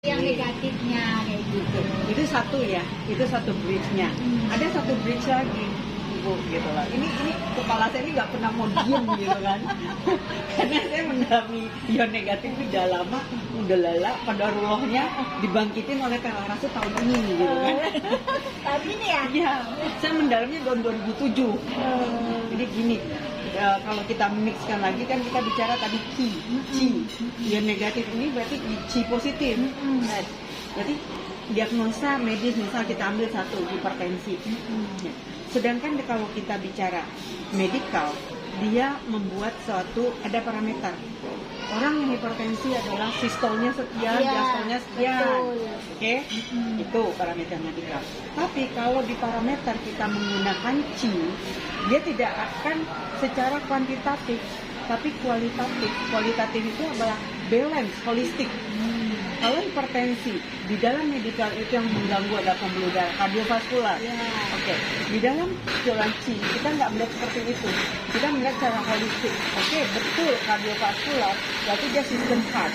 Yang negatifnya kayak gitu. Itu satu ya, itu satu bridge-nya. Ada satu bridge lagi, Ibu, gitu lah. Ini kepala saya ini nggak pernah mau diem gitu kan. Karena saya mendalami ion negatif itu udah lama, udah lala, pada rulohnya dibangkitin oleh Kalaras tahun ini gitu kan. Tahun ini ya? Iya, saya mendalamnya tahun 2007. Jadi gini, kalau kita mixkan lagi kan kita bicara tadi Qi. Ion negatif ini berarti Qi positif. Nah, jadi diagnosa medis misal kita ambil satu hipertensi. Ya. Sedangkan kalau kita bicara medikal, dia membuat suatu ada parameter. Orang yang hipertensi adalah sistolnya sekian, diastolnya sekian. Oke? Itu parameter medikal. Tapi kalau di parameter kita menggunakan Qi, dia tidak akan secara kuantitatif, tapi kualitatif. Kualitatif itu adalah balance, holistik. Kalau hipertensi di dalam medikal itu yang mengganggu ada pembuluh darah, kardiovaskular. Oke. Di dalam jalan Qi kita nggak melihat seperti itu. Kita melihat secara holistik. Oke, betul kardiovaskular, berarti dia sistem heart.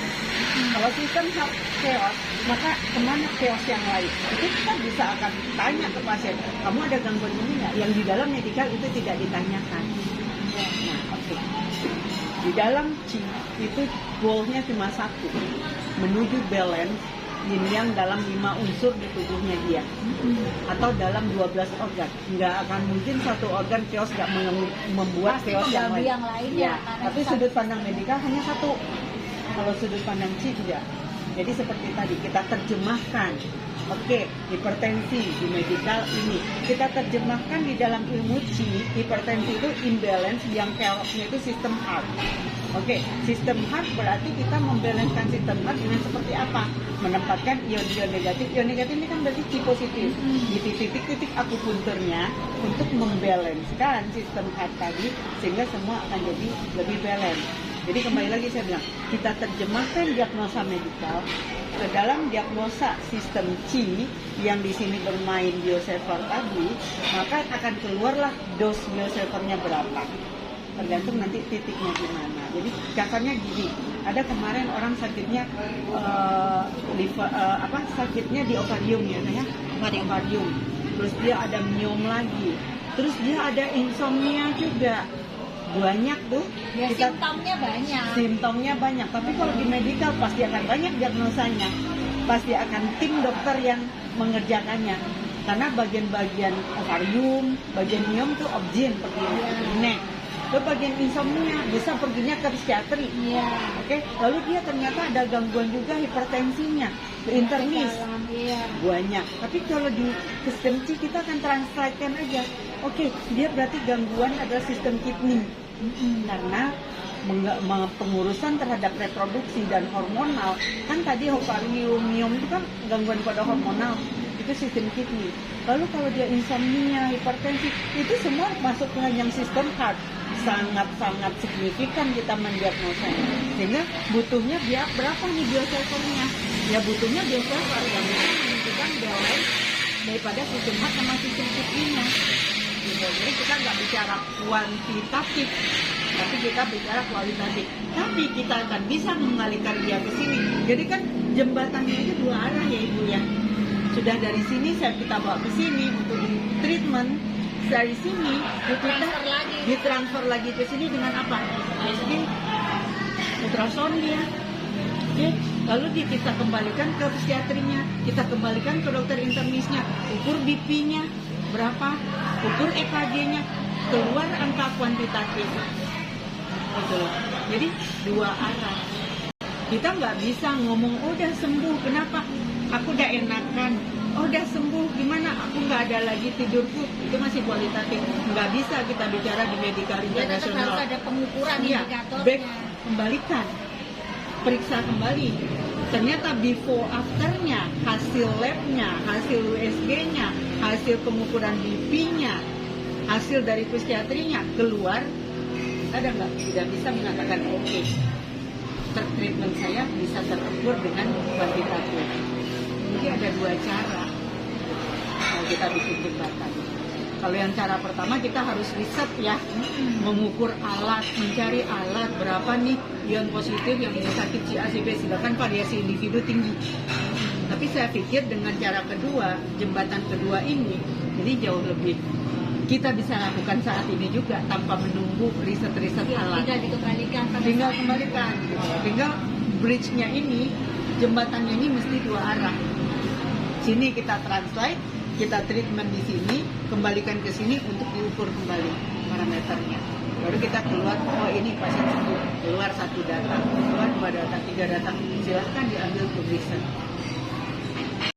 Kalau sistem heart chaos, maka kemana chaos yang lain? Itu kita bisa akan tanya ke pasien, kamu ada gangguan ini nggak? Yang di dalam medikal itu tidak ditanyakan. Nah, oke. Di dalam Qi itu goalnya cuma satu, menuju balance yin yang dalam 5 unsur di tubuhnya dia, atau dalam 12 organ. Nggak akan mungkin satu organ chaos nggak membuat chaos yang lain. Ya, tapi sudut pandang medikal hanya satu. Kalau sudut pandang Qi tidak. Jadi seperti tadi kita terjemahkan. Oke, hipertensi di medikal ini kita terjemahkan di dalam ilmu Qi. Hipertensi itu imbalance yang chaosnya itu sistem heart. Oke, sistem heart berarti kita membalancekan sistem heart dengan seperti apa? Menempatkan ion-ion negatif. Ion negatif ini kan berarti Qi positif di titik-titik akupunturnya untuk membalancekan sistem heart tadi sehingga semua akan jadi lebih balance. Jadi kembali lagi saya bilang, kita terjemahkan diagnosa medikal ke dalam diagnosa sistem Qi yang di sini bermain biosaver tadi, maka akan keluarlah dos biosavernya berapa. Tergantung nanti titiknya di mana. Jadi kasarnya gini, ada kemarin orang sakitnya sakitnya di ovarium ya, ovarium. Terus dia ada miom lagi. Terus dia ada insomnia juga. Banyak tuh ya, simptomnya banyak, tapi kalau di medikal pasti akan banyak diagnosanya, pasti akan tim dokter yang mengerjakannya, karena bagian-bagian ovarium, bagian miom tuh objin perginya, nek, ke bagian insomnia bisa perginya ke psikiatri. Oke, lalu dia ternyata ada gangguan juga hipertensinya, internis, banyak. Tapi kalau di sistem Qi kita akan translatekan aja. Oke, dia berarti gangguan adalah sistem kidney. Karena pengurusan terhadap reproduksi dan hormonal, kan tadi ovarium, miom itu kan gangguan pada hormonal, itu sistem kidney. Lalu kalau dia insomnia, hipertensi, itu semua masuk ke yang sistem heart. Sangat-sangat signifikan kita mendiagnosanya. Sehingga butuhnya dia berapa nih biosavernya? Ya butuhnya biosaver yang bisa menentukan balance daripada sistem heart sama sistem kidney-nya. Jadi kita nggak bicara kuantitatif, tapi kita bicara kualitatif. Tapi kita akan bisa mengalihkan dia ke sini. Jadi kan jembatannya itu dua arah ya Ibu ya. Sudah dari sini kita bawa ke sini untuk treatment. Dari sini kita ditransfer lagi ke sini dengan apa? USG, ultrasound dia. Oke, lalu kita kembalikan ke psikiatrinya, kita kembalikan ke dokter internisnya, ukur BP-nya berapa, ukur EKG-nya, keluar angka kuantitatif. Betul. Jadi dua arah. Kita nggak bisa ngomong, oh udah sembuh, kenapa? Aku udah enakan. Oh udah sembuh, gimana? Aku nggak ada lagi tidurku. Itu masih kualitatif. Nggak bisa kita bicara di medikal internasional. Harus ada pengukuran indikatornya. Back, kembalikan, periksa kembali. Ternyata before afternya, hasil labnya, hasil USG-nya, hasil pengukuran BP-nya, hasil dari psikiatrinya keluar, ada nggak? Tidak bisa mengatakan oke. Treatment saya bisa terukur dengan kuantitatif. Jadi ada dua cara kalau kita bikin jembatan. Kalau yang cara pertama kita harus riset ya, mengukur alat, mencari alat berapa nih ion positif yang sakit Qi A, C, B, sedangkan variasi individu tinggi. Tapi saya pikir dengan cara kedua, jembatan kedua ini, ini jauh lebih kita bisa lakukan saat ini juga tanpa menunggu riset-riset alat. Tinggal dikembalikan pada Tinggal saat kembalikan. Tinggal bridge-nya ini, jembatannya ini mesti dua arah. Sini kita translate, kita treatment di sini, kembalikan ke sini untuk diukur kembali parameternya. Baru kita keluar, oh ini pasien sembuh, keluar 1 data, keluar 2 data, 3 data, silahkan diambil untuk riset.